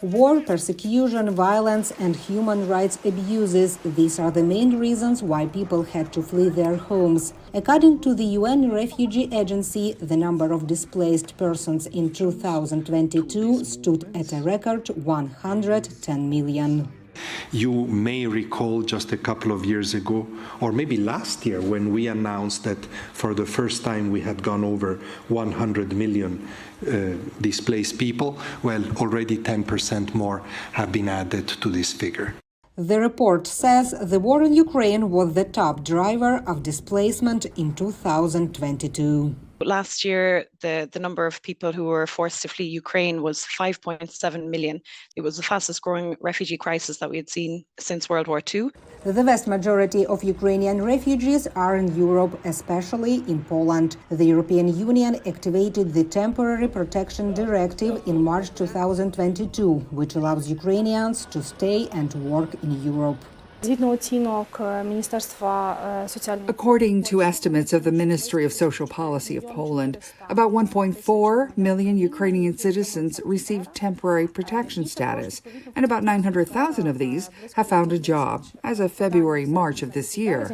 War, persecution, violence, and human rights abuses, these are the main reasons why people had to flee their homes. According to the UN Refugee Agency, the number of displaced persons in 2022 stood at a record 110 million. You may recall just a couple of years ago, or maybe last year, when we announced that for the first time we had gone over 100 million displaced people. Well, already 10% more have been added to this figure. The report says the war in Ukraine was the top driver of displacement in 2022. Last year, the number of people who were forced to flee Ukraine was 5.7 million. It was the fastest growing refugee crisis that we had seen since World War II. The vast majority of Ukrainian refugees are in Europe, especially in Poland. The European Union activated the Temporary Protection Directive in March 2022, which allows Ukrainians to stay and work in Europe. According to estimates of the Ministry of Social Policy of Poland, about 1.4 million Ukrainian citizens received temporary protection status, and about 900,000 of these have found a job as of February-March of this year.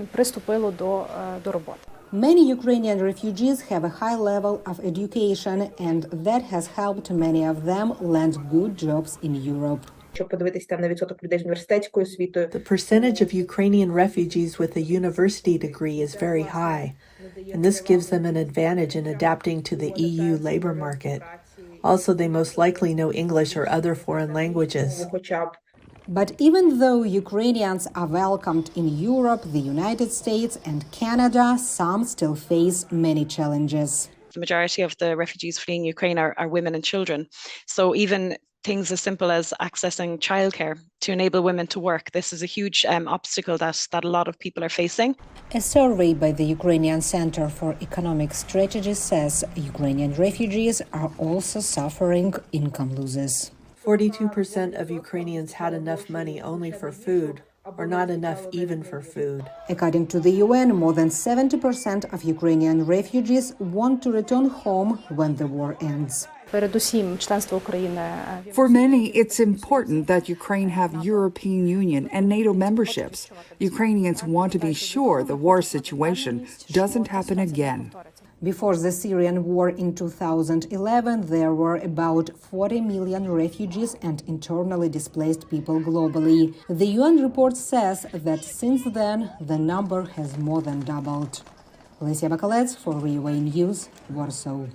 Many Ukrainian refugees have a high level of education, and that has helped many of them land good jobs in Europe. The percentage of Ukrainian refugees with a university degree is very high, and this gives them an advantage in adapting to the EU labor market. Also, they most likely know English or other foreign languages. But even though Ukrainians are welcomed in Europe, the United States, and Canada, some still face many challenges. The majority of the refugees fleeing Ukraine are women and children. So even things as simple as accessing childcare to enable women to work, this is a huge obstacle that a lot of people are facing. A survey by the Ukrainian Center for Economic Strategy says Ukrainian refugees are also suffering income losses. 42% of Ukrainians had enough money only for food, or not enough even for food. According to the UN, more than 70% of Ukrainian refugees want to return home when the war ends. For many, it's important that Ukraine have European Union and NATO memberships. Ukrainians want to be sure the war situation doesn't happen again. Before the Syrian war in 2011, there were about 40 million refugees and internally displaced people globally. The UN report says that since then, the number has more than doubled. Lesia Bakalets for VOA News, Warsaw.